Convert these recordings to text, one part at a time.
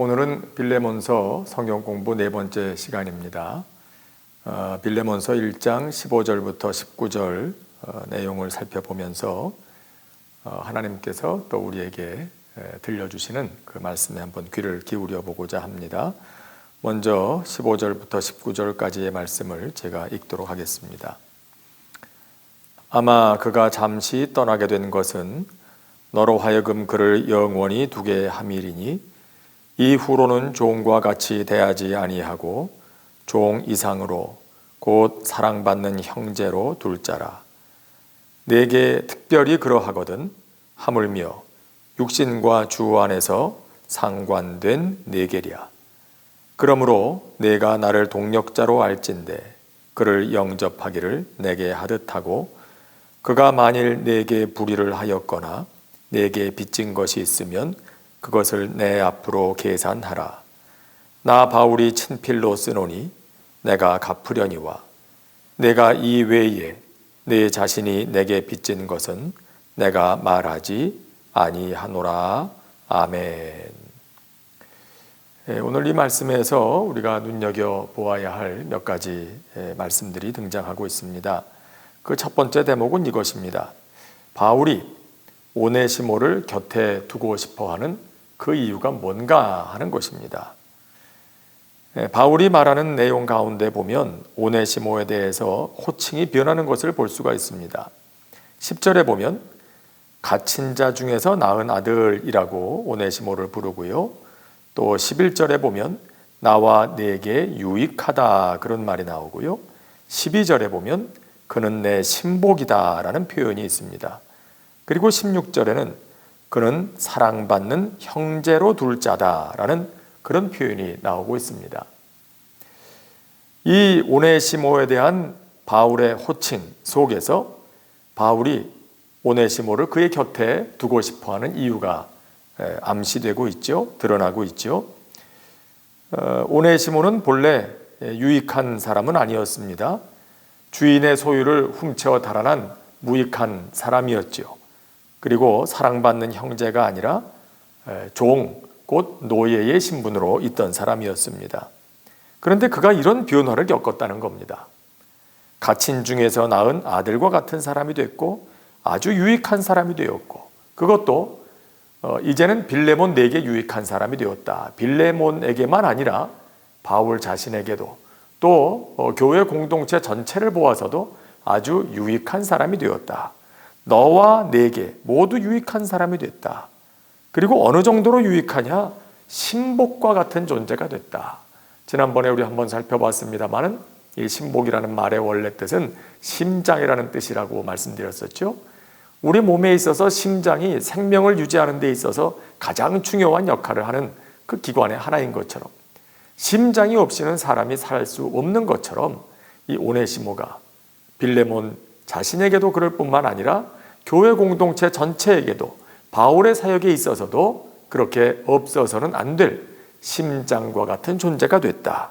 오늘은 빌레몬서 성경 공부 네 번째 시간입니다. 빌레몬서 1장 15절부터 19절 내용을 살펴보면서 하나님께서 또 우리에게 들려주시는 그 말씀에 한번 귀를 기울여 보고자 합니다. 먼저 15절부터 19절까지의 말씀을 제가 읽도록 하겠습니다. 아마 그가 잠시 떠나게 된 것은 너로 하여금 그를 영원히 두게 함이리니 이후로는 종과 같이 대하지 아니하고 종 이상으로 곧 사랑받는 형제로 둘 자라. 내게 특별히 그러하거든 하물며 육신과 주 안에서 상관된 내게랴. 그러므로 내가 나를 동력자로 알진대 그를 영접하기를 내게 하듯하고 그가 만일 내게 불의를 하였거나 내게 빚진 것이 있으면 그것을 내 앞으로 계산하라. 나 바울이 친필로 쓰노니 내가 갚으려니와 내가 이 외에 내 자신이 내게 빚진 것은 내가 말하지 아니하노라. 아멘. 오늘 이 말씀에서 우리가 눈여겨보아야 할 몇 가지 말씀들이 등장하고 있습니다. 그 첫 번째 대목은 이것입니다. 바울이 오네시모를 곁에 두고 싶어하는 그 이유가 뭔가 하는 것입니다. 바울이 말하는 내용 가운데 보면 오네시모에 대해서 호칭이 변하는 것을 볼 수가 있습니다. 10절에 보면 갇힌 자 중에서 낳은 아들이라고 오네시모를 부르고요. 또 11절에 보면 나와 내게 유익하다 그런 말이 나오고요. 12절에 보면 그는 내 신복이다 라는 표현이 있습니다. 그리고 16절에는 그는 사랑받는 형제로 둘 자다라는 그런 표현이 나오고 있습니다. 이 오네시모에 대한 바울의 호칭 속에서 바울이 오네시모를 그의 곁에 두고 싶어하는 이유가 암시되고 있죠. 드러나고 있죠. 오네시모는 본래 유익한 사람은 아니었습니다. 주인의 소유를 훔쳐 달아난 무익한 사람이었죠. 그리고 사랑받는 형제가 아니라 종, 곧 노예의 신분으로 있던 사람이었습니다. 그런데 그가 이런 변화를 겪었다는 겁니다. 갇힌 중에서 낳은 아들과 같은 사람이 됐고 아주 유익한 사람이 되었고 그것도 이제는 빌레몬에게 유익한 사람이 되었다. 빌레몬에게만 아니라 바울 자신에게도 또 교회 공동체 전체를 보아서도 아주 유익한 사람이 되었다. 너와 내게 모두 유익한 사람이 됐다. 그리고 어느 정도로 유익하냐? 신복과 같은 존재가 됐다. 지난번에 우리 한번 살펴봤습니다만은 이 신복이라는 말의 원래 뜻은 심장이라는 뜻이라고 말씀드렸었죠. 우리 몸에 있어서 심장이 생명을 유지하는 데 있어서 가장 중요한 역할을 하는 그 기관의 하나인 것처럼 심장이 없이는 사람이 살 수 없는 것처럼 이 오네시모가 빌레몬 자신에게도 그럴 뿐만 아니라 교회 공동체 전체에게도 바울의 사역에 있어서도 그렇게 없어서는 안 될 심장과 같은 존재가 됐다.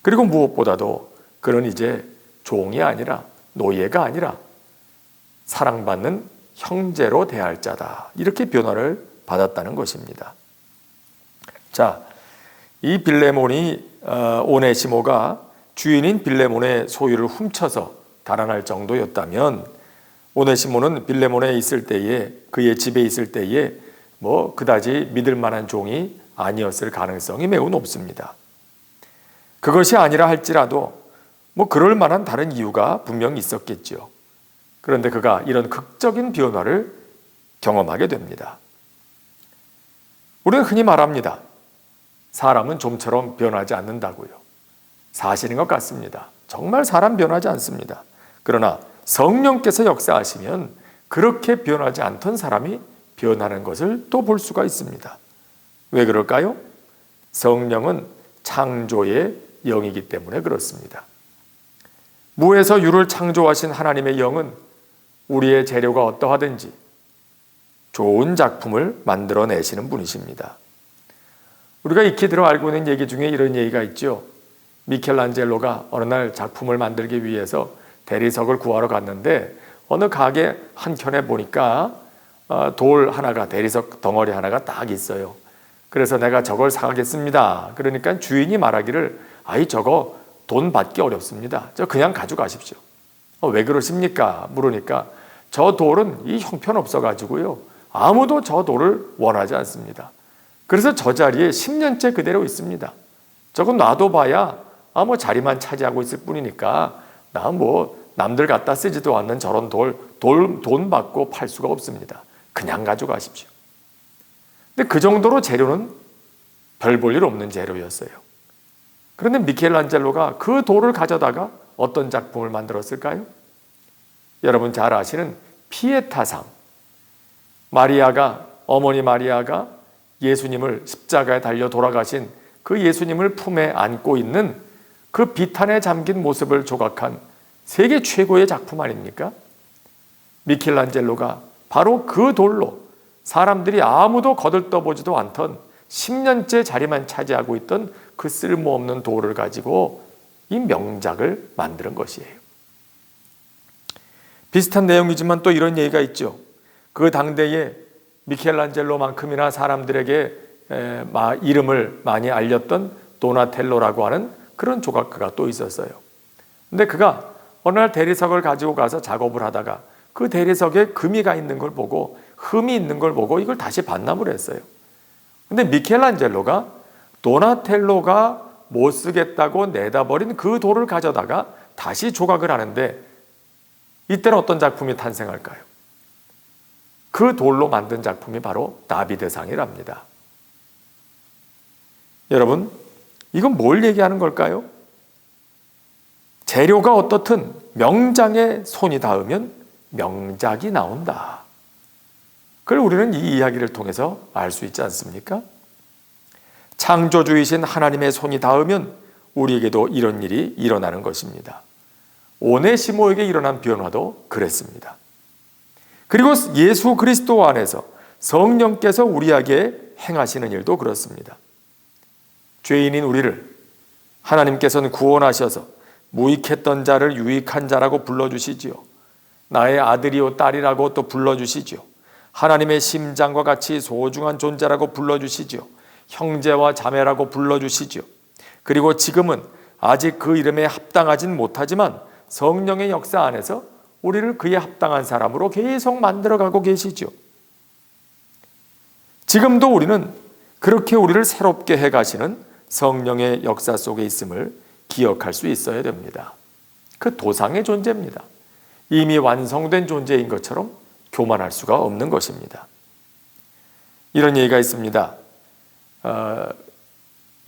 그리고 무엇보다도 그는 이제 종이 아니라 노예가 아니라 사랑받는 형제로 대할 자다. 이렇게 변화를 받았다는 것입니다. 자, 이 빌레몬이 오네시모가 주인인 빌레몬의 소유를 훔쳐서 달아날 정도였다면 오네시모는 빌레몬에 있을 때에 그의 집에 있을 때에 그다지 믿을 만한 종이 아니었을 가능성이 매우 높습니다. 그것이 아니라 할지라도 그럴 만한 다른 이유가 분명히 있었겠죠. 그런데 그가 이런 극적인 변화를 경험하게 됩니다. 우리는 흔히 말합니다. 사람은 좀처럼 변하지 않는다고요. 사실인 것 같습니다. 정말 사람 변하지 않습니다. 그러나 성령께서 역사하시면 그렇게 변하지 않던 사람이 변하는 것을 또 볼 수가 있습니다. 왜 그럴까요? 성령은 창조의 영이기 때문에 그렇습니다. 무에서 유를 창조하신 하나님의 영은 우리의 재료가 어떠하든지 좋은 작품을 만들어내시는 분이십니다. 우리가 익히 들어 알고 있는 얘기 중에 이런 얘기가 있죠. 미켈란젤로가 어느 날 작품을 만들기 위해서 대리석을 구하러 갔는데 어느 가게 한켠에 보니까 돌 하나가 대리석 덩어리 하나가 딱 있어요. 그래서 내가 저걸 사가겠습니다. 그러니까 주인이 말하기를 아이 저거 돈 받기 어렵습니다. 저 그냥 가져가십시오. 왜 그러십니까? 물으니까 저 돌은 이 형편없어 가지고요. 아무도 저 돌을 원하지 않습니다. 그래서 저 자리에 10년째 그대로 있습니다. 저건 놔둬봐야 뭐 자리만 차지하고 있을 뿐이니까 나 뭐 남들 갖다 쓰지도 않는 저런 돈 받고 팔 수가 없습니다. 그냥 가져가십시오. 근데 그 정도로 재료는 별 볼 일 없는 재료였어요. 그런데 미켈란젤로가 그 돌을 가져다가 어떤 작품을 만들었을까요? 여러분 잘 아시는 피에타상. 어머니 마리아가 예수님을 십자가에 달려 돌아가신 그 예수님을 품에 안고 있는 그 비탄에 잠긴 모습을 조각한 세계 최고의 작품 아닙니까? 미켈란젤로가 바로 그 돌로 사람들이 아무도 거들떠보지도 않던 10년째 자리만 차지하고 있던 그 쓸모없는 돌을 가지고 이 명작을 만드는 것이에요. 비슷한 내용이지만 또 이런 얘기가 있죠. 그 당대에 미켈란젤로만큼이나 사람들에게 이름을 많이 알렸던 도나텔로라고 하는 그런 조각가가 또 있었어요. 근데 그가 어느 날 대리석을 가지고 가서 작업을 하다가 그 대리석에 금이가 있는 걸 보고 흠이 있는 걸 보고 이걸 다시 반납을 했어요. 근데 미켈란젤로가 도나텔로가 못 쓰겠다고 내다버린 그 돌을 가져다가 다시 조각을 하는데 이때는 어떤 작품이 탄생할까요? 그 돌로 만든 작품이 바로 다비드상이랍니다. 여러분, 이건 뭘 얘기하는 걸까요? 재료가 어떻든 명장에 손이 닿으면 명작이 나온다. 그걸 우리는 이 이야기를 통해서 알 수 있지 않습니까? 창조주이신 하나님의 손이 닿으면 우리에게도 이런 일이 일어나는 것입니다. 오네시모에게 일어난 변화도 그랬습니다. 그리고 예수 그리스도 안에서 성령께서 우리에게 행하시는 일도 그렇습니다. 죄인인 우리를 하나님께서는 구원하셔서 무익했던 자를 유익한 자라고 불러주시지요. 나의 아들이요 딸이라고 또 불러주시지요. 하나님의 심장과 같이 소중한 존재라고 불러주시지요. 형제와 자매라고 불러주시지요. 그리고 지금은 아직 그 이름에 합당하진 못하지만 성령의 역사 안에서 우리를 그에 합당한 사람으로 계속 만들어가고 계시죠. 지금도 우리는 그렇게 우리를 새롭게 해가시는 성령의 역사 속에 있음을 기억할 수 있어야 됩니다. 그 도상의 존재입니다. 이미 완성된 존재인 것처럼 교만할 수가 없는 것입니다. 이런 얘기가 있습니다.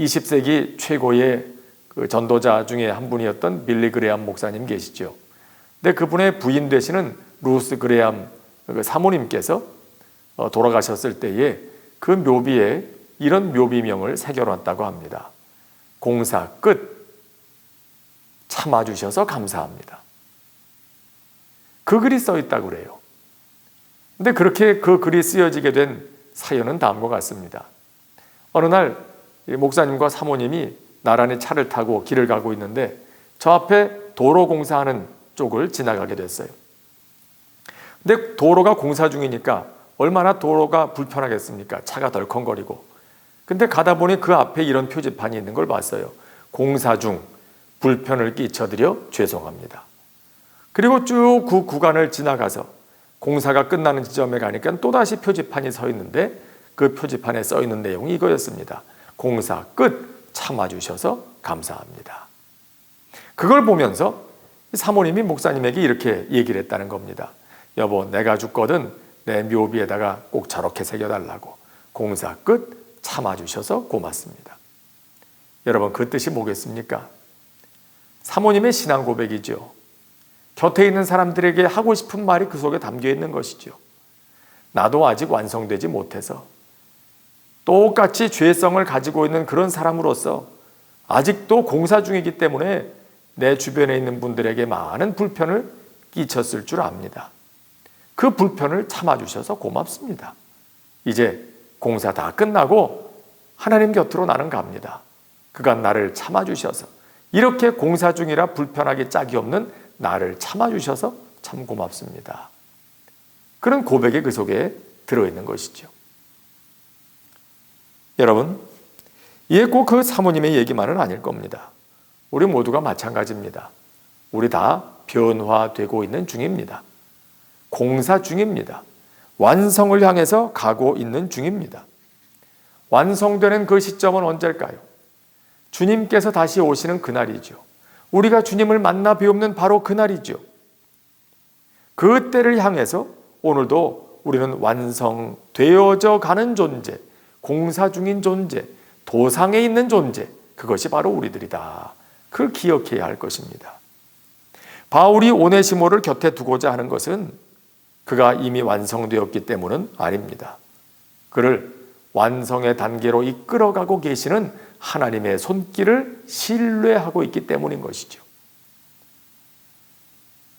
20세기 최고의 그 전도자 중에 한 분이었던 빌리 그레암 목사님 계시죠. 근데 그분의 부인 되시는 루스 그레암 그 사모님께서 돌아가셨을 때에 그 묘비에 이런 묘비명을 새겨놨다고 합니다. 공사 끝. 참아주셔서 감사합니다. 그 글이 써있다고 그래요. 근데 그렇게 그 글이 쓰여지게 된 사연은 다음과 같습니다. 어느 날 목사님과 사모님이 나란히 차를 타고 길을 가고 있는데 저 앞에 도로 공사하는 쪽을 지나가게 됐어요. 근데 도로가 공사 중이니까 얼마나 도로가 불편하겠습니까? 차가 덜컹거리고. 근데 가다 보니 그 앞에 이런 표지판이 있는 걸 봤어요. 공사 중 불편을 끼쳐드려 죄송합니다. 그리고 쭉 그 구간을 지나가서 공사가 끝나는 지점에 가니까 또다시 표지판이 서 있는데 그 표지판에 써 있는 내용이 이거였습니다. 공사 끝 참아주셔서 감사합니다. 그걸 보면서 사모님이 목사님에게 이렇게 얘기를 했다는 겁니다. 여보, 내가 죽거든 내 묘비에다가 꼭 저렇게 새겨달라고. 공사 끝 참아주셔서 고맙습니다. 여러분, 그 뜻이 뭐겠습니까? 사모님의 신앙 고백이죠. 곁에 있는 사람들에게 하고 싶은 말이 그 속에 담겨 있는 것이죠. 나도 아직 완성되지 못해서 똑같이 죄성을 가지고 있는 그런 사람으로서 아직도 공사 중이기 때문에 내 주변에 있는 분들에게 많은 불편을 끼쳤을 줄 압니다. 그 불편을 참아주셔서 고맙습니다. 이제 공사 다 끝나고 하나님 곁으로 나는 갑니다. 그간 나를 참아주셔서 이렇게 공사 중이라 불편하기 짝이 없는 나를 참아주셔서 참 고맙습니다. 그런 고백이 그 속에 들어있는 것이죠. 여러분, 이게 꼭 그 사모님의 얘기만은 아닐 겁니다. 우리 모두가 마찬가지입니다. 우리 다 변화되고 있는 중입니다. 공사 중입니다. 완성을 향해서 가고 있는 중입니다. 완성되는 그 시점은 언제일까요? 주님께서 다시 오시는 그날이죠. 우리가 주님을 만나 뵈옵는 바로 그날이죠. 그 때를 향해서 오늘도 우리는 완성되어져 가는 존재, 공사 중인 존재, 도상에 있는 존재, 그것이 바로 우리들이다. 그걸 기억해야 할 것입니다. 바울이 오네시모를 곁에 두고자 하는 것은 그가 이미 완성되었기 때문은 아닙니다. 그를 완성의 단계로 이끌어가고 계시는 하나님의 손길을 신뢰하고 있기 때문인 것이죠.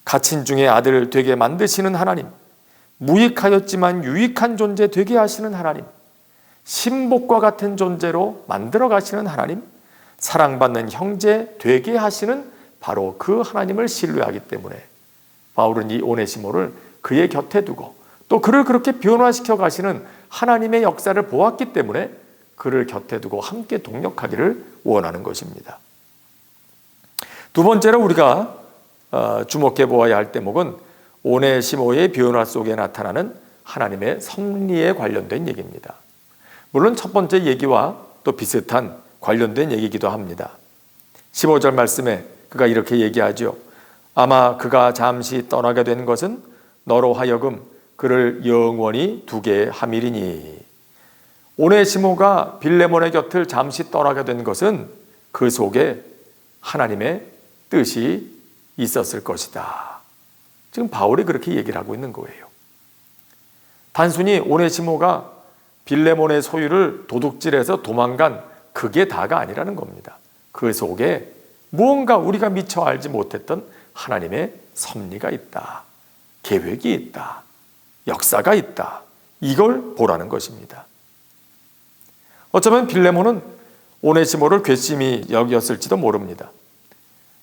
갇힌 중에 아들 되게 만드시는 하나님, 무익하였지만 유익한 존재 되게 하시는 하나님, 신복과 같은 존재로 만들어 가시는 하나님, 사랑받는 형제 되게 하시는 바로 그 하나님을 신뢰하기 때문에 바울은 이 오네시모를 그의 곁에 두고 또 그를 그렇게 변화시켜 가시는 하나님의 역사를 보았기 때문에 그를 곁에 두고 함께 동력하기를 원하는 것입니다. 두 번째로 우리가 주목해 보아야 할 대목은 오네시모의 변화 속에 나타나는 하나님의 섭리에 관련된 얘기입니다. 물론 첫 번째 얘기와 또 비슷한 관련된 얘기이기도 합니다. 15절 말씀에 그가 이렇게 얘기하죠. 아마 그가 잠시 떠나게 된 것은 너로 하여금 그를 영원히 두게 함이리니. 오네시모가 빌레몬의 곁을 잠시 떠나게 된 것은 그 속에 하나님의 뜻이 있었을 것이다. 지금 바울이 그렇게 얘기를 하고 있는 거예요. 단순히 오네시모가 빌레몬의 소유를 도둑질해서 도망간 그게 다가 아니라는 겁니다. 그 속에 무언가 우리가 미처 알지 못했던 하나님의 섭리가 있다. 계획이 있다. 역사가 있다. 이걸 보라는 것입니다. 어쩌면 빌레몬은 오네시모를 괘씸히 여겼을지도 모릅니다.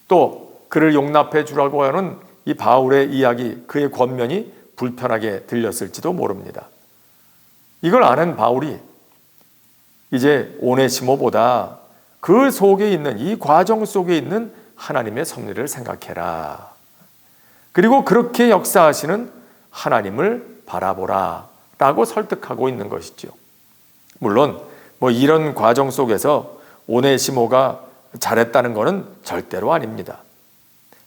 또 그를 용납해 주라고 하는 이 바울의 이야기, 그의 권면이 불편하게 들렸을지도 모릅니다. 이걸 아는 바울이 이제 오네시모보다 그 속에 있는 이 과정 속에 있는 하나님의 섭리를 생각해라. 그리고 그렇게 역사하시는 하나님을 바라보라 라고 설득하고 있는 것이죠. 물론 이런 과정 속에서 오네시모가 잘했다는 것은 절대로 아닙니다.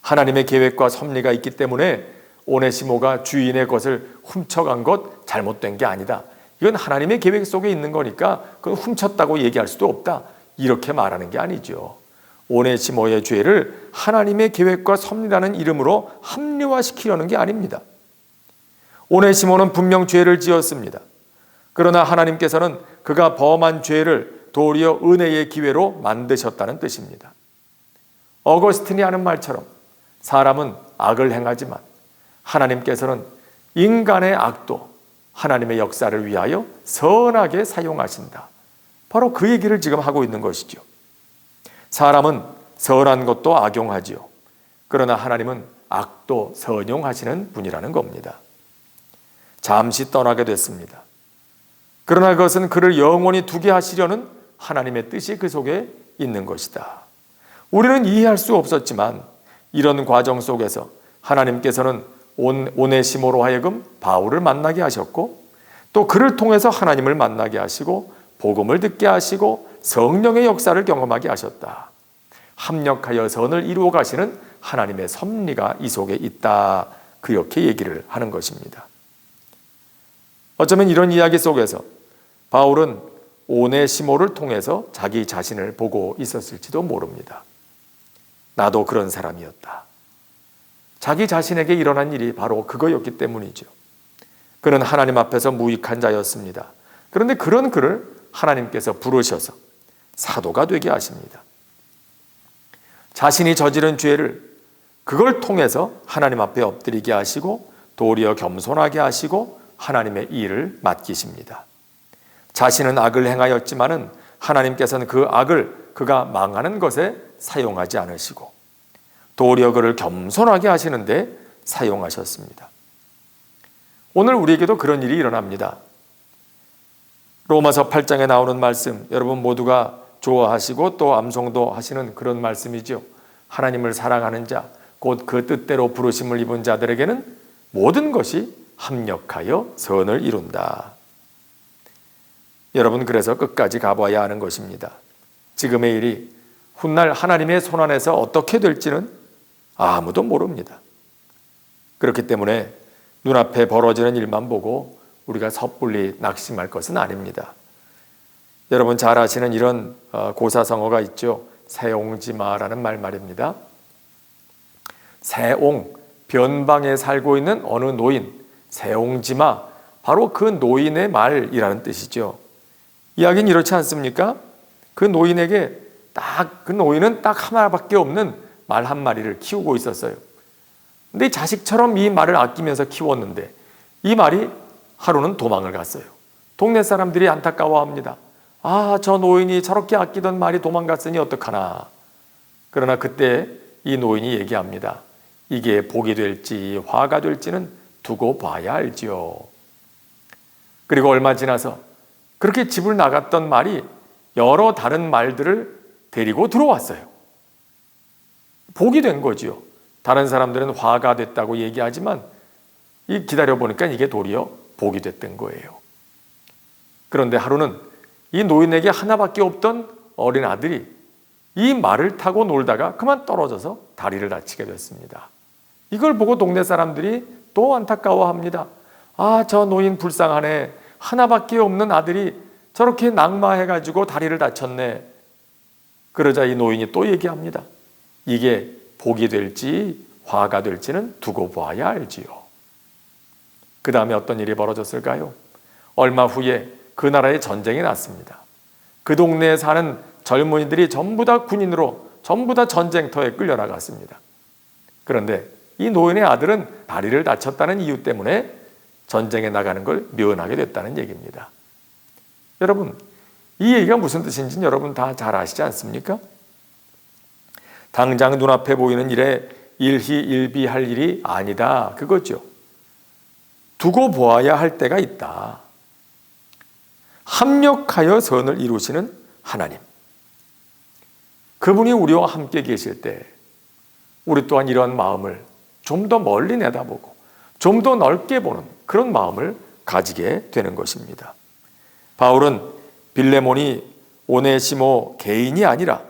하나님의 계획과 섭리가 있기 때문에 오네시모가 주인의 것을 훔쳐간 것 잘못된 게 아니다. 이건 하나님의 계획 속에 있는 거니까 그건 훔쳤다고 얘기할 수도 없다. 이렇게 말하는 게 아니죠. 오네시모의 죄를 하나님의 계획과 섭리라는 이름으로 합리화시키려는 게 아닙니다. 오네시모는 분명 죄를 지었습니다. 그러나 하나님께서는 그가 범한 죄를 도리어 은혜의 기회로 만드셨다는 뜻입니다. 어거스틴이 하는 말처럼 사람은 악을 행하지만 하나님께서는 인간의 악도 하나님의 역사를 위하여 선하게 사용하신다. 바로 그 얘기를 지금 하고 있는 것이죠. 사람은 선한 것도 악용하지요. 그러나 하나님은 악도 선용하시는 분이라는 겁니다. 잠시 떠나게 됐습니다. 그러나 그것은 그를 영원히 두게 하시려는 하나님의 뜻이 그 속에 있는 것이다. 우리는 이해할 수 없었지만 이런 과정 속에서 하나님께서는 오네시모로 하여금 바울을 만나게 하셨고 또 그를 통해서 하나님을 만나게 하시고 복음을 듣게 하시고 성령의 역사를 경험하게 하셨다. 합력하여 선을 이루어 가시는 하나님의 섭리가 이 속에 있다. 그렇게 얘기를 하는 것입니다. 어쩌면 이런 이야기 속에서 바울은 오네시모를 통해서 자기 자신을 보고 있었을지도 모릅니다. 나도 그런 사람이었다. 자기 자신에게 일어난 일이 바로 그거였기 때문이죠. 그는 하나님 앞에서 무익한 자였습니다. 그런데 그런 그를 하나님께서 부르셔서 사도가 되게 하십니다. 자신이 저지른 죄를 그걸 통해서 하나님 앞에 엎드리게 하시고 도리어 겸손하게 하시고 하나님의 일을 맡기십니다. 자신은 악을 행하였지만은 하나님께서는 그 악을 그가 망하는 것에 사용하지 않으시고 도리어 그를 겸손하게 하시는데 사용하셨습니다. 오늘 우리에게도 그런 일이 일어납니다. 로마서 8장에 나오는 말씀, 여러분 모두가 좋아하시고 또 암송도 하시는 그런 말씀이죠. 하나님을 사랑하는 자, 곧 그 뜻대로 부르심을 입은 자들에게는 모든 것이 합력하여 선을 이룬다. 여러분, 그래서 끝까지 가봐야 하는 것입니다. 지금의 일이 훗날 하나님의 손안에서 어떻게 될지는 아무도 모릅니다. 그렇기 때문에 눈앞에 벌어지는 일만 보고 우리가 섣불리 낙심할 것은 아닙니다. 여러분 잘 아시는 이런 고사성어가 있죠. 세옹지마라는 말 말입니다. 세옹, 변방에 살고 있는 어느 노인, 세옹지마, 바로 그 노인의 말이라는 뜻이죠. 이야기는 이렇지 않습니까? 그 노인은 딱 하나밖에 없는 말 한 마리를 키우고 있었어요. 근데 자식처럼 이 말을 아끼면서 키웠는데 이 말이 하루는 도망을 갔어요. 동네 사람들이 안타까워합니다. 아, 저 노인이 저렇게 아끼던 말이 도망갔으니 어떡하나. 그러나 그때 이 노인이 얘기합니다. 이게 복이 될지 화가 될지는 두고 봐야 알지요. 그리고 얼마 지나서 그렇게 집을 나갔던 말이 여러 다른 말들을 데리고 들어왔어요. 복이 된 거지요. 다른 사람들은 화가 됐다고 얘기하지만 기다려보니까 이게 도리어 복이 됐던 거예요. 그런데 하루는 이 노인에게 하나밖에 없던 어린 아들이 이 말을 타고 놀다가 그만 떨어져서 다리를 다치게 됐습니다. 이걸 보고 동네 사람들이 또 안타까워합니다. 아, 저 노인 불쌍하네. 하나밖에 없는 아들이 저렇게 낙마해가지고 다리를 다쳤네. 그러자 이 노인이 또 얘기합니다. 이게 복이 될지 화가 될지는 두고 봐야 알지요. 그 다음에 어떤 일이 벌어졌을까요? 얼마 후에 그 나라에 전쟁이 났습니다. 그 동네에 사는 젊은이들이 전부 다 군인으로 전부 다 전쟁터에 끌려나갔습니다. 그런데 이 노인의 아들은 다리를 다쳤다는 이유 때문에 전쟁에 나가는 걸 면하게 됐다는 얘기입니다. 여러분, 이 얘기가 무슨 뜻인지 여러분 다 잘 아시지 않습니까? 당장 눈앞에 보이는 일에 일희일비할 일이 아니다, 그거죠. 두고 보아야 할 때가 있다. 합력하여 선을 이루시는 하나님, 그분이 우리와 함께 계실 때 우리 또한 이러한 마음을 좀 더 멀리 내다보고 좀 더 넓게 보는 그런 마음을 가지게 되는 것입니다. 바울은 빌레몬이 오네시모 개인이 아니라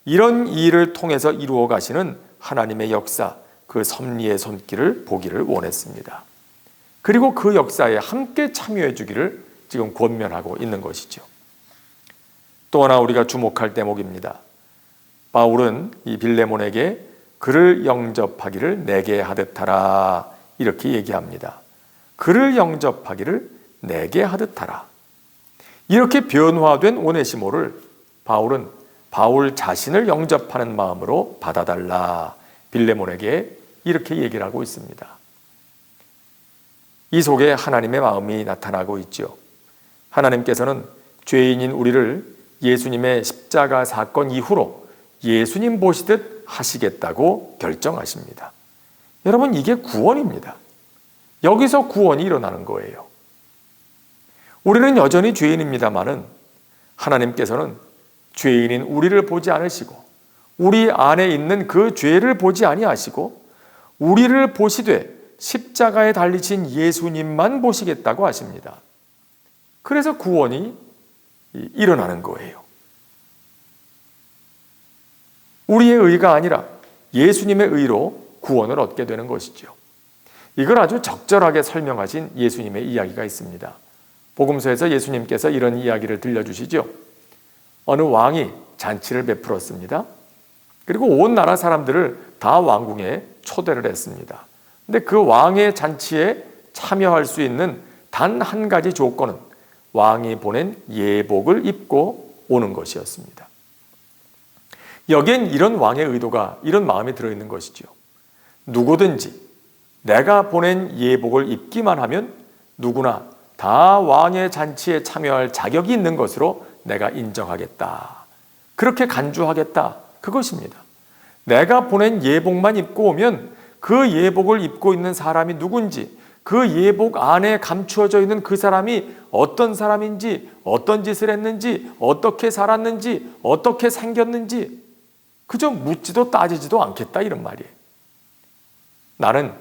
이런 일을 통해서 이루어 가시는 하나님의 역사, 그 섭리의 손길을 보기를 원했습니다. 그리고 그 역사에 함께 참여해 주기를 지금 권면하고 있는 것이죠. 또 하나 우리가 주목할 대목입니다. 바울은 이 빌레몬에게 그를 영접하기를 내게 하듯하라, 이렇게 얘기합니다. 그를 영접하기를 내게 하듯하라. 이렇게 변화된 오네시모를 바울은 바울 자신을 영접하는 마음으로 받아달라, 빌레몬에게 이렇게 얘기를 하고 있습니다. 이 속에 하나님의 마음이 나타나고 있죠. 하나님께서는 죄인인 우리를 예수님의 십자가 사건 이후로 예수님 보시듯 하시겠다고 결정하십니다. 여러분, 이게 구원입니다. 여기서 구원이 일어나는 거예요. 우리는 여전히 죄인입니다마는 하나님께서는 죄인인 우리를 보지 않으시고 우리 안에 있는 그 죄를 보지 아니하시고 우리를 보시되 십자가에 달리신 예수님만 보시겠다고 하십니다. 그래서 구원이 일어나는 거예요. 우리의 의가 아니라 예수님의 의로 구원을 얻게 되는 것이죠. 이걸 아주 적절하게 설명하신 예수님의 이야기가 있습니다. 복음서에서 예수님께서 이런 이야기를 들려주시죠. 어느 왕이 잔치를 베풀었습니다. 그리고 온 나라 사람들을 다 왕궁에 초대를 했습니다. 근데 그 왕의 잔치에 참여할 수 있는 단 한 가지 조건은 왕이 보낸 예복을 입고 오는 것이었습니다. 여기엔 이런 왕의 의도가, 이런 마음이 들어있는 것이죠. 누구든지 내가 보낸 예복을 입기만 하면 누구나 다 왕의 잔치에 참여할 자격이 있는 것으로 내가 인정하겠다. 그렇게 간주하겠다. 그것입니다. 내가 보낸 예복만 입고 오면 그 예복을 입고 있는 사람이 누군지, 그 예복 안에 감추어져 있는 그 사람이 어떤 사람인지, 어떤 짓을 했는지, 어떻게 살았는지, 어떻게 생겼는지 그저 묻지도 따지지도 않겠다, 이런 말이에요. 나는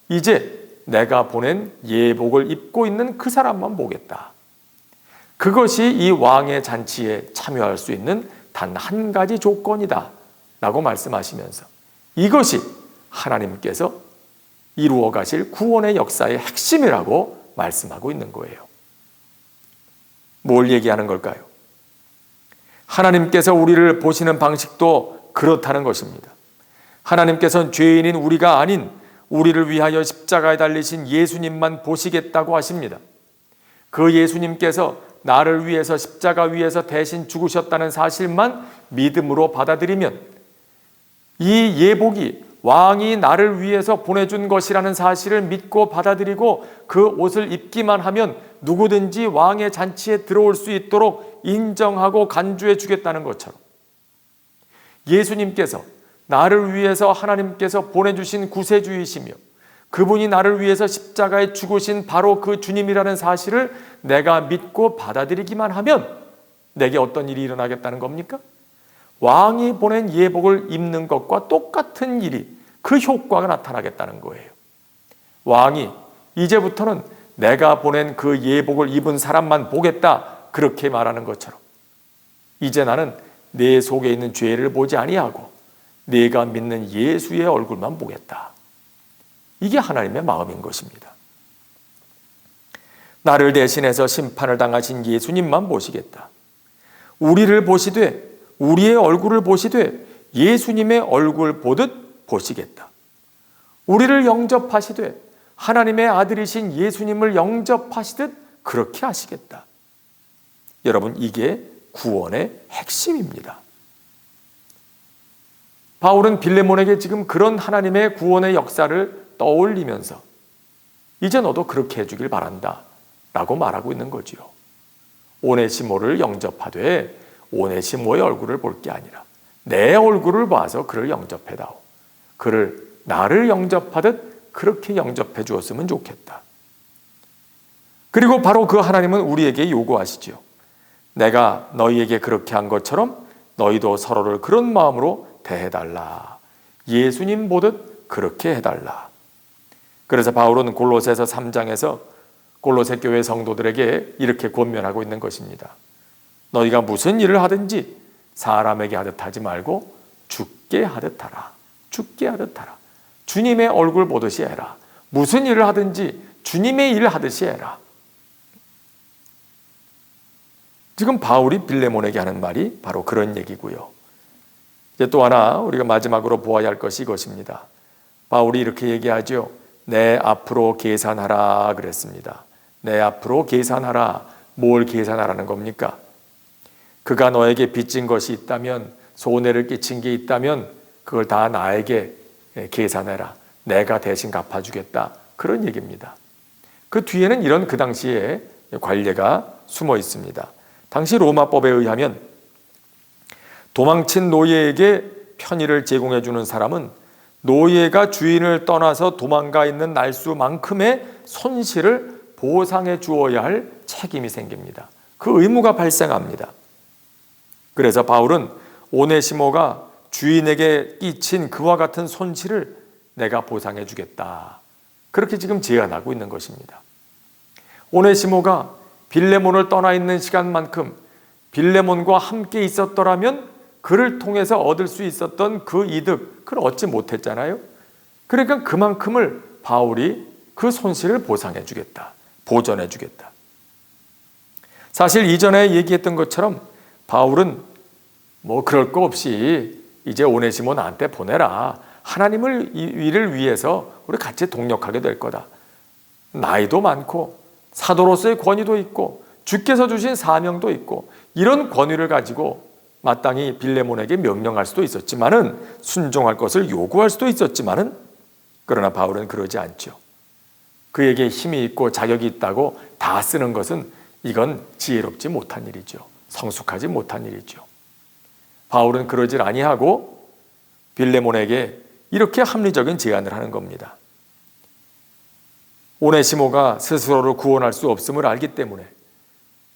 이제 내가 보낸 예복을 입고 있는 그 사람만 보겠다. 그것이 이 왕의 잔치에 참여할 수 있는 단 한 가지 조건이다 라고 말씀하시면서 이것이 하나님께서 이루어 가실 구원의 역사의 핵심이라고 말씀하고 있는 거예요. 뭘 얘기하는 걸까요? 하나님께서 우리를 보시는 방식도 그렇다는 것입니다. 하나님께서는 죄인인 우리가 아닌 우리를 위하여 십자가에 달리신 예수님만 보시겠다고 하십니다. 그 예수님께서 나를 위해서 십자가 위에서 대신 죽으셨다는 사실만 믿음으로 받아들이면 이 예복이 왕이 나를 위해서 보내준 것이라는 사실을 믿고 받아들이고 그 옷을 입기만 하면 누구든지 왕의 잔치에 들어올 수 있도록 인정하고 간주해 주겠다는 것처럼 예수님께서 나를 위해서 하나님께서 보내주신 구세주이시며 그분이 나를 위해서 십자가에 죽으신 바로 그 주님이라는 사실을 내가 믿고 받아들이기만 하면 내게 어떤 일이 일어나겠다는 겁니까? 왕이 보낸 예복을 입는 것과 똑같은 일이 그 효과가 나타나겠다는 거예요. 왕이 이제부터는 내가 보낸 그 예복을 입은 사람만 보겠다 그렇게 말하는 것처럼 이제 나는 내 속에 있는 죄를 보지 아니하고 내가 믿는 예수의 얼굴만 보겠다. 이게 하나님의 마음인 것입니다. 나를 대신해서 심판을 당하신 예수님만 보시겠다. 우리를 보시되 우리의 얼굴을 보시되 예수님의 얼굴 보듯 보시겠다. 우리를 영접하시되 하나님의 아들이신 예수님을 영접하시듯 그렇게 하시겠다. 여러분, 이게 구원의 핵심입니다. 바울은 빌레몬에게 지금 그런 하나님의 구원의 역사를 떠올리면서 이제 너도 그렇게 해주길 바란다 라고 말하고 있는 거지요. 오네시모를 영접하되 오네시모의 얼굴을 볼 게 아니라 내 얼굴을 봐서 그를 영접해다오. 그를 나를 영접하듯 그렇게 영접해 주었으면 좋겠다. 그리고 바로 그 하나님은 우리에게 요구하시죠. 내가 너희에게 그렇게 한 것처럼 너희도 서로를 그런 마음으로 대해달라. 예수님 보듯 그렇게 해달라. 그래서 바울은 골로새서 3장에서 골로새 교회 성도들에게 이렇게 권면하고 있는 것입니다. 너희가 무슨 일을 하든지 사람에게 하듯 하지 말고 주께 하듯 하라. 주께 하듯 하라. 주님의 얼굴 보듯이 해라. 무슨 일을 하든지 주님의 일을 하듯이 해라. 지금 바울이 빌레몬에게 하는 말이 바로 그런 얘기고요. 이제 또 하나 우리가 마지막으로 보아야 할 것이 이것입니다. 바울이 이렇게 얘기하죠. 내 앞으로 계산하라 그랬습니다. 내 앞으로 계산하라. 뭘 계산하라는 겁니까? 그가 너에게 빚진 것이 있다면, 손해를 끼친 게 있다면 그걸 다 나에게 계산해라. 내가 대신 갚아주겠다. 그런 얘기입니다. 그 뒤에는 이런 그 당시에 관례가 숨어 있습니다. 당시 로마법에 의하면 도망친 노예에게 편의를 제공해 주는 사람은 노예가 주인을 떠나서 도망가 있는 날수만큼의 손실을 보상해 주어야 할 책임이 생깁니다. 그 의무가 발생합니다. 그래서 바울은 오네시모가 주인에게 끼친 그와 같은 손실을 내가 보상해 주겠다. 그렇게 지금 제안하고 있는 것입니다. 오네시모가 빌레몬을 떠나 있는 시간만큼 빌레몬과 함께 있었더라면 그를 통해서 얻을 수 있었던 그 이득, 그걸 얻지 못했잖아요. 그러니까 그만큼을 바울이 그 손실을 보상해 주겠다. 보전해 주겠다. 사실 이전에 얘기했던 것처럼 바울은 뭐 그럴 거 없이 이제 오네시모 나한테 보내라. 하나님을 일을 위해서 우리 같이 동력하게 될 거다. 나이도 많고 사도로서의 권위도 있고 주께서 주신 사명도 있고 이런 권위를 가지고 마땅히 빌레몬에게 명령할 수도 있었지만은 순종할 것을 요구할 수도 있었지만은 그러나 바울은 그러지 않죠. 그에게 힘이 있고 자격이 있다고 다 쓰는 것은 이건 지혜롭지 못한 일이죠. 성숙하지 못한 일이죠. 바울은 그러질 아니하고 빌레몬에게 이렇게 합리적인 제안을 하는 겁니다. 오네시모가 스스로를 구원할 수 없음을 알기 때문에,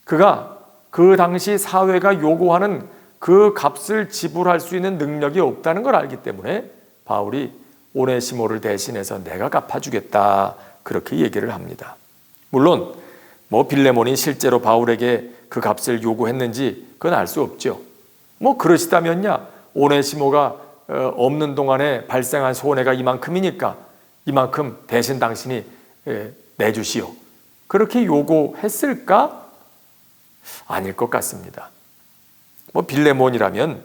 그가 그 당시 사회가 요구하는 그 값을 지불할 수 있는 능력이 없다는 걸 알기 때문에 바울이 오네시모를 대신해서 내가 갚아주겠다, 그렇게 얘기를 합니다. 물론 빌레몬이 실제로 바울에게 그 값을 요구했는지 그건 알 수 없죠. 그러시다면야 오네시모가 없는 동안에 발생한 손해가 이만큼이니까 이만큼 대신 당신이 내주시오, 그렇게 요구했을까? 아닐 것 같습니다. 빌레몬이라면,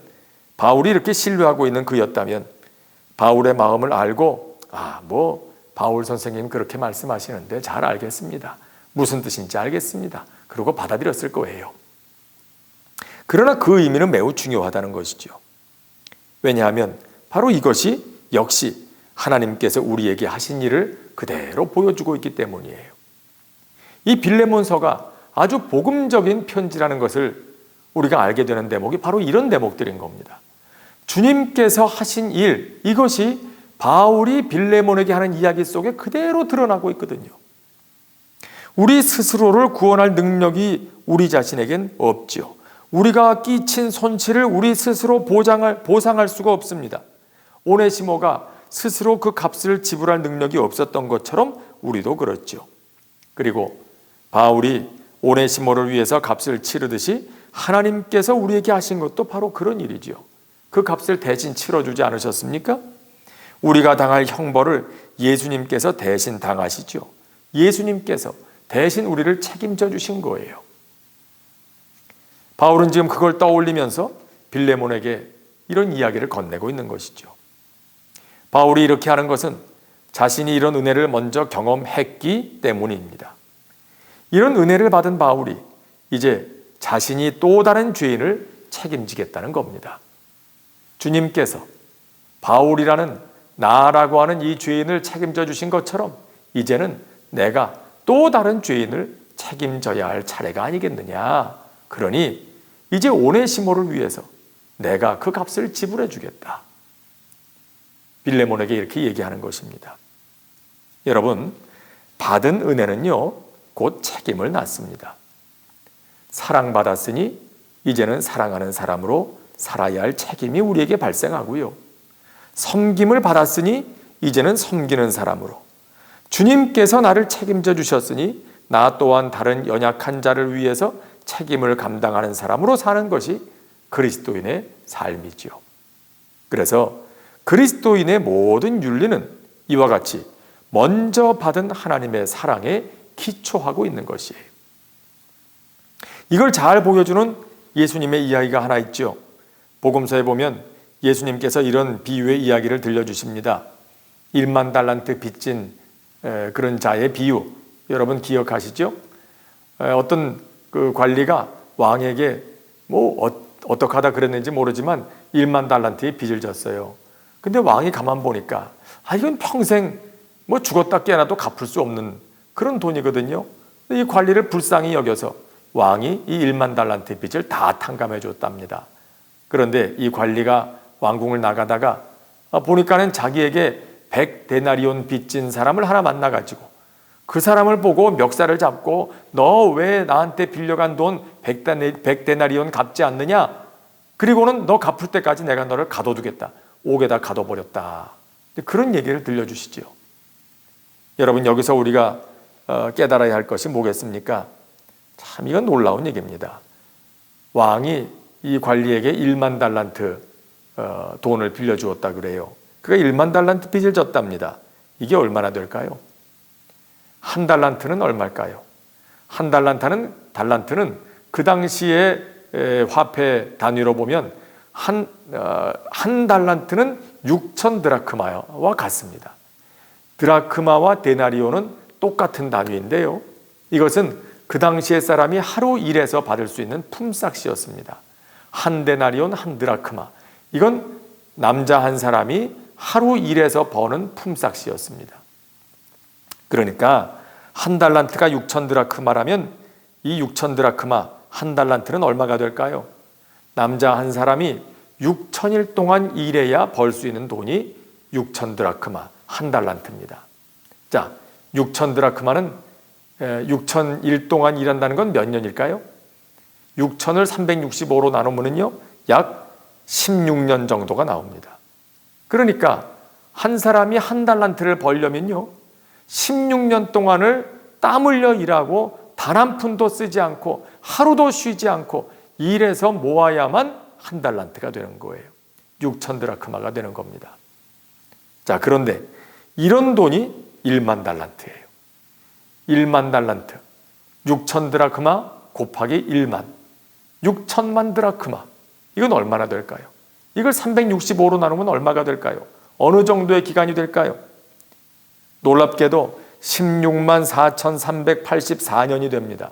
바울이 이렇게 신뢰하고 있는 그였다면 바울의 마음을 알고 바울 선생님 그렇게 말씀하시는데 잘 알겠습니다, 무슨 뜻인지 알겠습니다, 그러고 받아들였을 거예요. 그러나 그 의미는 매우 중요하다는 것이죠. 왜냐하면 바로 이것이 역시 하나님께서 우리에게 하신 일을 그대로 보여주고 있기 때문이에요. 이 빌레몬서가 아주 복음적인 편지라는 것을 우리가 알게 되는 대목이 바로 이런 대목들인 겁니다. 주님께서 하신 일, 이것이 바울이 빌레몬에게 하는 이야기 속에 그대로 드러나고 있거든요. 우리 스스로를 구원할 능력이 우리 자신에겐 없죠. 우리가 끼친 손실을 우리 스스로 보상할 수가 없습니다. 오네시모가 스스로 그 값을 지불할 능력이 없었던 것처럼 우리도 그렇죠. 그리고 바울이 오네시모를 위해서 값을 치르듯이 하나님께서 우리에게 하신 것도 바로 그런 일이죠. 그 값을 대신 치러주지 않으셨습니까? 우리가 당할 형벌을 예수님께서 대신 당하시죠. 예수님께서 대신 우리를 책임져 주신 거예요. 바울은 지금 그걸 떠올리면서 빌레몬에게 이런 이야기를 건네고 있는 것이죠. 바울이 이렇게 하는 것은 자신이 이런 은혜를 먼저 경험했기 때문입니다. 이런 은혜를 받은 바울이 이제 자신이 또 다른 죄인을 책임지겠다는 겁니다. 주님께서 바울이라는 나라고 하는 이 죄인을 책임져 주신 것처럼 이제는 내가 또 다른 죄인을 책임져야 할 차례가 아니겠느냐. 그러니 이제 오네시모를 위해서 내가 그 값을 지불해 주겠다. 빌레몬에게 이렇게 얘기하는 것입니다. 여러분, 받은 은혜는요, 곧 책임을 낳습니다. 사랑받았으니 이제는 사랑하는 사람으로 살아야 할 책임이 우리에게 발생하고요. 섬김을 받았으니 이제는 섬기는 사람으로, 주님께서 나를 책임져 주셨으니 나 또한 다른 연약한 자를 위해서 책임을 감당하는 사람으로 사는 것이 그리스도인의 삶이지요. 그래서 그리스도인의 모든 윤리는 이와 같이 먼저 받은 하나님의 사랑에 기초하고 있는 것이에요. 이걸 잘 보여주는 예수님의 이야기가 하나 있죠. 복음서에 보면 예수님께서 이런 비유의 이야기를 들려주십니다. 1만 달란트 빚진 그런 자의 비유, 여러분 기억하시죠? 어떤 그 관리가 왕에게 어떻게 하다 그랬는지 모르지만 1만 달란트의 빚을 졌어요. 근데 왕이 가만 보니까 이건 평생 죽었다 깨어나도 갚을 수 없는 그런 돈이거든요. 이 관리를 불쌍히 여겨서 왕이 이 1만 달란트의 빚을 다 탕감해 줬답니다. 그런데 이 관리가 왕궁을 나가다가 보니까는 자기에게 100데나리온 빚진 사람을 하나 만나가지고 그 사람을 보고 멱살을 잡고 너 왜 나한테 빌려간 돈 100데나리온 갚지 않느냐? 그리고는 너 갚을 때까지 내가 너를 가둬두겠다. 옥에다 가둬버렸다. 그런 얘기를 들려주시죠. 여러분, 여기서 우리가 깨달아야 할 것이 뭐겠습니까? 참 이건 놀라운 얘기입니다. 왕이 이 관리에게 1만 달란트 돈을 빌려주었다 그래요. 그가 1만 달란트 빚을 졌답니다. 이게 얼마나 될까요? 한 달란트는 얼마일까요? 한 달란트는 그 당시에 화폐 단위로 보면 한 달란트는 6천 드라크마와 같습니다. 드라크마와 데나리온은 똑같은 단위인데요. 이것은 그 당시의 사람이 하루 일해서 받을 수 있는 품삯이었습니다. 한 데나리온, 한 드라크마. 이건 남자 한 사람이 하루 일해서 버는 품삯이었습니다. 그러니까 한 달란트가 6천 드라크마라면 이 6천 드라크마 한 달란트는 얼마가 될까요? 남자 한 사람이 6천일 동안 일해야 벌 수 있는 돈이 6천 드라크마 한 달란트입니다. 자, 6천 드라크마는 6,000일 동안 일한다는 건 몇 년일까요? 6천을 365로 나누면요 약 16년 정도가 나옵니다. 그러니까 한 사람이 한 달란트를 벌려면요 16년 동안을 땀 흘려 일하고 단 한 푼도 쓰지 않고 하루도 쉬지 않고 일해서 모아야만 한 달란트가 되는 거예요. 6천 드라크마가 되는 겁니다. 자, 그런데 이런 돈이 1만 달란트예요. 1만 달란트 6천 드라크마 곱하기 1만 6천만 드라크마, 이건 얼마나 될까요? 이걸 365로 나누면 얼마가 될까요? 어느 정도의 기간이 될까요? 놀랍게도 16만 4,384년이 됩니다.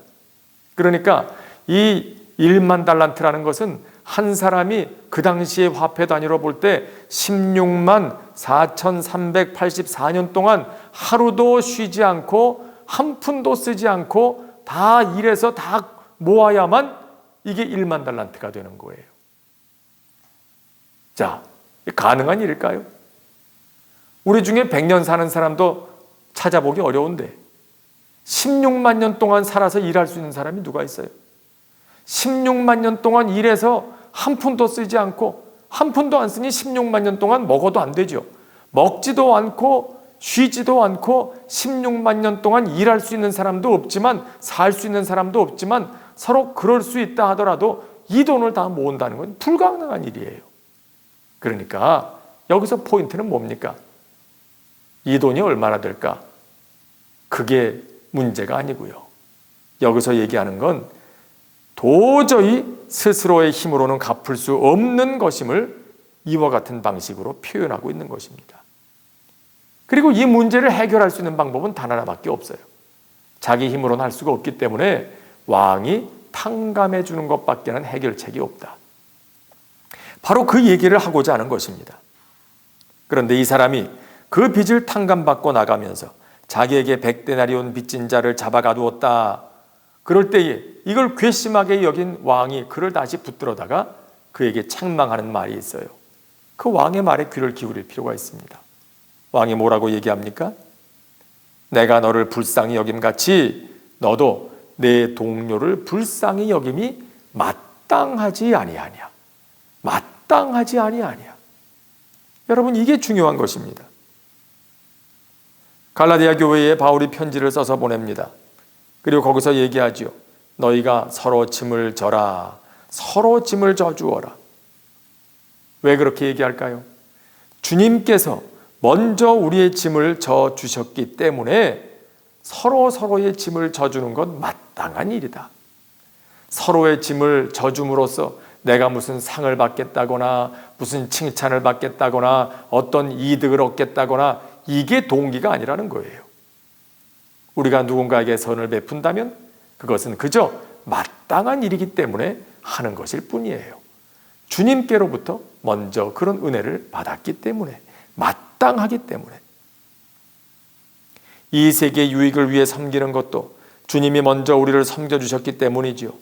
그러니까 이 1만 달란트라는 것은 한 사람이 그 당시의 화폐 단위로 볼 때 16만 4,384년 동안 하루도 쉬지 않고 한 푼도 쓰지 않고 다 일해서 다 모아야만 이게 1만 달란트가 되는 거예요. 자, 가능한 일일까요? 우리 중에 100년 사는 사람도 찾아보기 어려운데 16만 년 동안 살아서 일할 수 있는 사람이 누가 있어요? 16만 년 동안 일해서 한 푼도 쓰지 않고 한 푼도 안 쓰니 16만 년 동안 먹어도 안 되죠. 먹지도 않고 쉬지도 않고 16만 년 동안 일할 수 있는 사람도 없지만 살 수 있는 사람도 없지만 서로 그럴 수 있다 하더라도 이 돈을 다 모은다는 건 불가능한 일이에요. 그러니까 여기서 포인트는 뭡니까? 이 돈이 얼마나 될까? 그게 문제가 아니고요. 여기서 얘기하는 건 도저히 스스로의 힘으로는 갚을 수 없는 것임을 이와 같은 방식으로 표현하고 있는 것입니다. 그리고 이 문제를 해결할 수 있는 방법은 단 하나밖에 없어요. 자기 힘으로는 할 수가 없기 때문에 왕이 탕감해 주는 것밖에는 해결책이 없다. 바로 그 얘기를 하고자 하는 것입니다. 그런데 이 사람이 그 빚을 탕감받고 나가면서 자기에게 100데나리온 빚진 자를 잡아가두었다. 그럴 때에 이걸 괘씸하게 여긴 왕이 그를 다시 붙들어다가 그에게 책망하는 말이 있어요. 그 왕의 말에 귀를 기울일 필요가 있습니다. 왕이 뭐라고 얘기합니까? 내가 너를 불쌍히 여김같이 너도 내 동료를 불쌍히 여김이 마땅하지 아니하냐. 마땅하지 아니하냐. 여러분, 이게 중요한 것입니다. 갈라디아 교회에 바울이 편지를 써서 보냅니다. 그리고 거기서 얘기하지요. 너희가 서로 짐을 져라. 서로 짐을 져주어라. 왜 그렇게 얘기할까요? 주님께서 먼저 우리의 짐을 져주셨기 때문에 서로의 짐을 져주는 건 마땅한 일이다. 서로의 짐을 져줌으로써 내가 무슨 상을 받겠다거나 무슨 칭찬을 받겠다거나 어떤 이득을 얻겠다거나 이게 동기가 아니라는 거예요. 우리가 누군가에게 선을 베푼다면 그것은 그저 마땅한 일이기 때문에 하는 것일 뿐이에요. 주님께로부터 먼저 그런 은혜를 받았기 때문에, 마땅하기 때문에. 이 세계의 유익을 위해 섬기는 것도 주님이 먼저 우리를 섬겨주셨기 때문이지요.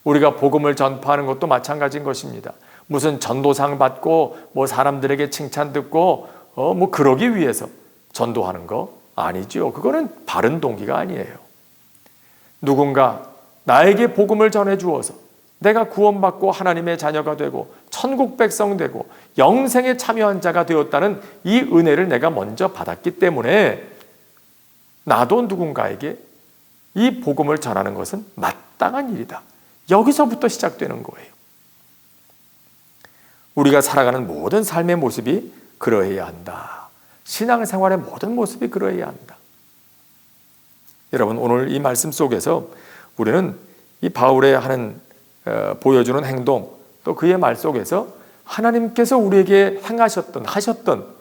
우리가 복음을 전파하는 것도 마찬가지인 것입니다. 무슨 전도상 받고 뭐 사람들에게 칭찬 듣고 뭐 그러기 위해서 전도하는 거 아니죠. 그거는 바른 동기가 아니에요. 누군가 나에게 복음을 전해 주어서 내가 구원받고 하나님의 자녀가 되고 천국 백성 되고 영생에 참여한 자가 되었다는 이 은혜를 내가 먼저 받았기 때문에 나도 누군가에게 이 복음을 전하는 것은 마땅한 일이다. 여기서부터 시작되는 거예요. 우리가 살아가는 모든 삶의 모습이 그러해야 한다. 신앙생활의 모든 모습이 그러해야 한다. 여러분, 오늘 이 말씀 속에서 우리는 이 바울의 하는 보여주는 행동, 또 그의 말 속에서 하나님께서 우리에게 하셨던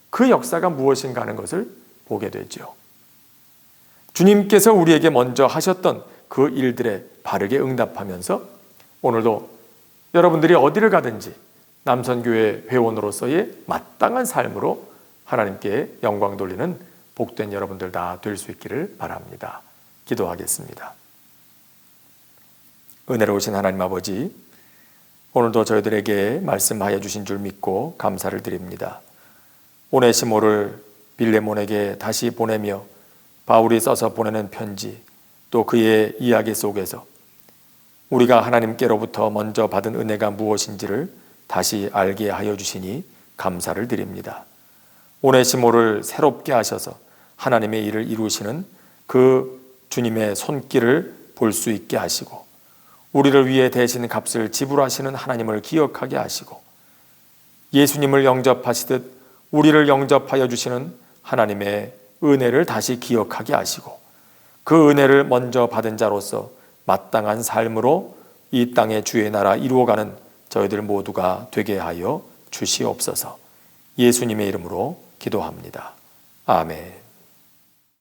그 역사가 무엇인가 하는 것을 보게 되죠. 주님께서 우리에게 먼저 하셨던 그 일들에 바르게 응답하면서 오늘도 여러분들이 어디를 가든지 남선교회 회원으로서의 마땅한 삶으로 하나님께 영광 돌리는 복된 여러분들 다 될 수 있기를 바랍니다. 기도하겠습니다. 은혜로우신 하나님 아버지, 오늘도 저희들에게 말씀하여 주신 줄 믿고 감사를 드립니다. 오네시모를 빌레몬에게 다시 보내며 바울이 써서 보내는 편지, 또 그의 이야기 속에서 우리가 하나님께로부터 먼저 받은 은혜가 무엇인지를 다시 알게 하여 주시니 감사를 드립니다. 오네시모를 새롭게 하셔서 하나님의 일을 이루시는 그 주님의 손길을 볼 수 있게 하시고, 우리를 위해 대신 값을 지불하시는 하나님을 기억하게 하시고, 예수님을 영접하시듯 우리를 영접하여 주시는 하나님의 은혜를 다시 기억하게 하시고, 그 은혜를 먼저 받은 자로서 마땅한 삶으로 이 땅의 주의 나라 이루어가는 저희들 모두가 되게 하여 주시옵소서. 예수님의 이름으로 기도합니다. 아멘.